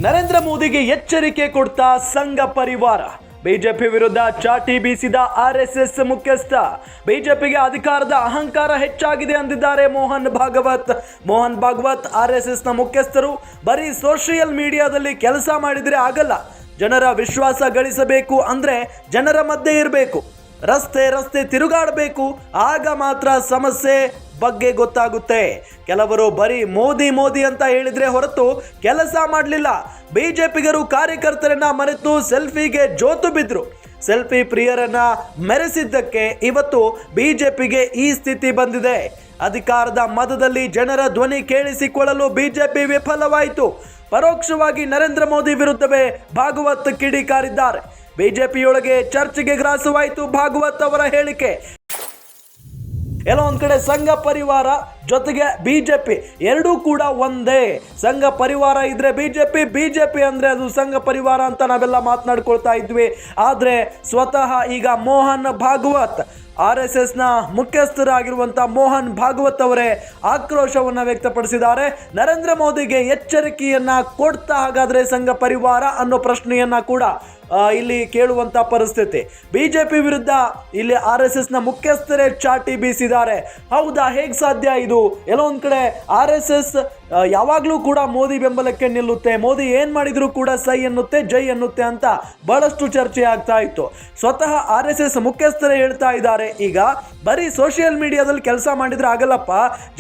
ನರೇಂದ್ರ ಮೋದಿಗೆ ಎಚ್ಚರಿಕೆ ಕೊಡ್ತಾ ಸಂಘ ಪರಿವಾರ. ಬಿಜೆಪಿ ವಿರುದ್ಧ ಚಾಟಿ ಬೀಸಿದ ಆರ್ಎಸ್ಎಸ್ ಮುಖ್ಯಸ್ಥ. ಬಿಜೆಪಿಗೆ ಅಧಿಕಾರದ ಅಹಂಕಾರ ಹೆಚ್ಚಾಗಿದೆ ಅಂದಿದ್ದಾರೆ ಮೋಹನ್ ಭಾಗವತ್. ಆರ್ಎಸ್ಎಸ್ನ ಮುಖ್ಯಸ್ಥರು ಬರೀ ಸೋಷಿಯಲ್ ಮೀಡಿಯಾದಲ್ಲಿ ಕೆಲಸ ಮಾಡಿದರೆ ಆಗಲ್ಲ. ಜನರ ವಿಶ್ವಾಸ ಗಳಿಸಬೇಕು ಅಂದ್ರೆ ಜನರ ಮಧ್ಯೆ ಇರಬೇಕು, ರಸ್ತೆ ತಿರುಗಾಡಬೇಕು. ಆಗ ಮಾತ್ರ ಸಮಸ್ಯೆ ಬಗ್ಗೆ ಗೊತ್ತಾಗುತ್ತೆ. ಕೆಲವರು ಬರೀ ಮೋದಿ ಅಂತ ಹೇಳಿದ್ರೆ ಹೊರತು ಕೆಲಸ ಮಾಡಲಿಲ್ಲ. ಬಿಜೆಪಿಗರು ಕಾರ್ಯಕರ್ತರನ್ನ ಮರೆತು ಸೆಲ್ಫಿಗೆ ಜೋತು ಬಿದ್ರು. ಸೆಲ್ಫಿ ಪ್ರಿಯರನ್ನ ಮೆರೆಸಿದ್ದಕ್ಕೆ ಇವತ್ತು ಬಿಜೆಪಿಗೆ ಈ ಸ್ಥಿತಿ ಬಂದಿದೆ. ಅಧಿಕಾರದ ಮದದಲ್ಲಿ ಜನರ ಧ್ವನಿ ಕೇಳಿಸಿಕೊಳ್ಳಲು ಬಿಜೆಪಿ ವಿಫಲವಾಯಿತು. ಪರೋಕ್ಷವಾಗಿ ನರೇಂದ್ರ ಮೋದಿ ವಿರುದ್ಧವೇ ಭಾಗವತ್ ಕಿಡಿಕಾರಿದ್ದಾರೆ. ಬಿಜೆಪಿಯೊಳಗೆ ಚರ್ಚೆಗೆ ಗ್ರಾಸವಾಯಿತು ಭಾಗವತ್ ಅವರ ಹೇಳಿಕೆ. ಎಲ್ಲ ಒಂದ್ ಕಡೆ ಸಂಘ ಪರಿವಾರ ಜೊತೆಗೆ ಬಿಜೆಪಿ ಎರಡೂ ಕೂಡ ಒಂದೇ. ಸಂಘ ಪರಿವಾರ ಇದ್ರೆ ಬಿಜೆಪಿ ಅಂದ್ರೆ ಅದು ಸಂಘ ಪರಿವಾರ ಅಂತ ನಾವೆಲ್ಲ ಮಾತನಾಡ್ಕೊಳ್ತಾ ಇದ್ವಿ. ಆದ್ರೆ ಸ್ವತಃ ಈಗ ಮೋಹನ್ ಭಾಗವತ್, RSS ನ ಮುಖ್ಯಸ್ಥರಾಗಿರುವಂತ ಮೋಹನ್ ಭಾಗವತ್ ಅವರೇ ಆಕ್ರೋಶವನ್ನ ವ್ಯಕ್ತಪಡಿಸಿದ್ದಾರೆ. ನರೇಂದ್ರ ಮೋದಿಗೆ ಎಚ್ಚರಿಕೆಯನ್ನ ಕೊಡ್ತಾ ಹಾಗಾದ್ರೆ ಸಂಘ ಪರಿವಾರ ಅನ್ನೋ ಪ್ರಶ್ನೆಯನ್ನ ಕೂಡ ಇಲ್ಲಿ ಕೇಳುವಂತ ಪರಿಸ್ಥಿತಿ. ಬಿಜೆಪಿ ವಿರುದ್ಧ ಇಲ್ಲಿ RSS ನ ಮುಖ್ಯಸ್ಥರೇ ಚಾಟಿ ಬೀಸಿದ್ದಾರೆ. ಹೌದಾ, ಹೇಗೆ ಸಾಧ್ಯ ಇದು? ಎಲ್ಲೋ ಒಂದ್ ಕಡೆ RSS ಯಾವಾಗ್ಲೂ ಕೂಡ ಮೋದಿ ಬೆಂಬಲಕ್ಕೆ ನಿಲ್ಲುತ್ತೆ, ಮೋದಿ ಏನ್ ಮಾಡಿದ್ರು ಕೂಡ ಸೈ ಎನ್ನುತ್ತೆ, ಜೈ ಎನ್ನುತ್ತೆ ಅಂತ ಬಹಳಷ್ಟು ಚರ್ಚೆ ಆಗ್ತಾ ಇತ್ತು. ಸ್ವತಃ RSS ಮುಖ್ಯಸ್ಥರೇ ಹೇಳ್ತಾ ಇದ್ದಾರೆ, ಈಗ ಬರೀ ಸೋಷಿಯಲ್ ಮೀಡಿಯಾದಲ್ಲಿ ಕೆಲಸ ಮಾಡಿದ್ರೆ ಆಗಲ್ಲಪ್ಪ,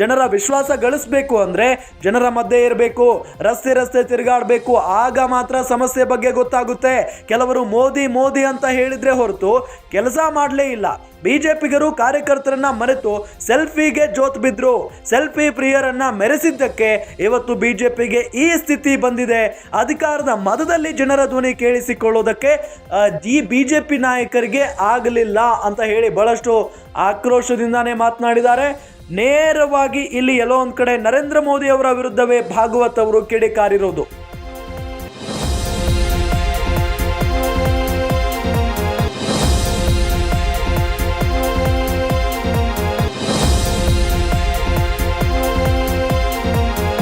ಜನರ ವಿಶ್ವಾಸ ಗಳಿಸಬೇಕು ಅಂದ್ರೆ ಜನರ ಮಧ್ಯೆ ಇರಬೇಕು, ರಸ್ತೆ ತಿರುಗಾಡಬೇಕು. ಆಗ ಮಾತ್ರ ಸಮಸ್ಯೆ ಬಗ್ಗೆ ಗೊತ್ತಾಗುತ್ತೆ. ಕೆಲವರು ಮೋದಿ ಅಂತ ಹೇಳಿದ್ರೆ ಹೊರತು ಕೆಲಸ ಮಾಡಲೇ ಇಲ್ಲ. ಬಿಜೆಪಿಗರು ಕಾರ್ಯಕರ್ತರನ್ನ ಮರೆತು ಸೆಲ್ಫಿಗೆ ಜೋತ್ ಬಿದ್ರು. ಸೆಲ್ಫಿ ಪ್ರಿಯರನ್ನ ಮೆರೆಸಿದ್ದಕ್ಕೆ ಇವತ್ತು ಬಿಜೆಪಿಗೆ ಈ ಸ್ಥಿತಿ ಬಂದಿದೆ. ಅಧಿಕಾರದ ಮದದಲ್ಲಿ ಜನರ ಧ್ವನಿ ಕೇಳಿಸಿಕೊಳ್ಳೋದಕ್ಕೆ ಈ ಬಿಜೆಪಿ ನಾಯಕರಿಗೆ ಆಗಲಿಲ್ಲ ಅಂತ ಹೇಳಿ ಬಹಳಷ್ಟು ಆಕ್ರೋಶದಿಂದಾನೇ ಮಾತನಾಡಿದ್ದಾರೆ. ನೇರವಾಗಿ ಇಲ್ಲಿ ಎಲ್ಲೋ ಒಂದ್ ಕಡೆ ನರೇಂದ್ರ ಮೋದಿ ಅವರ ವಿರುದ್ಧವೇ ಭಾಗವತ್ ಅವರು ಕಿಡಿಕಾರಿರೋದು.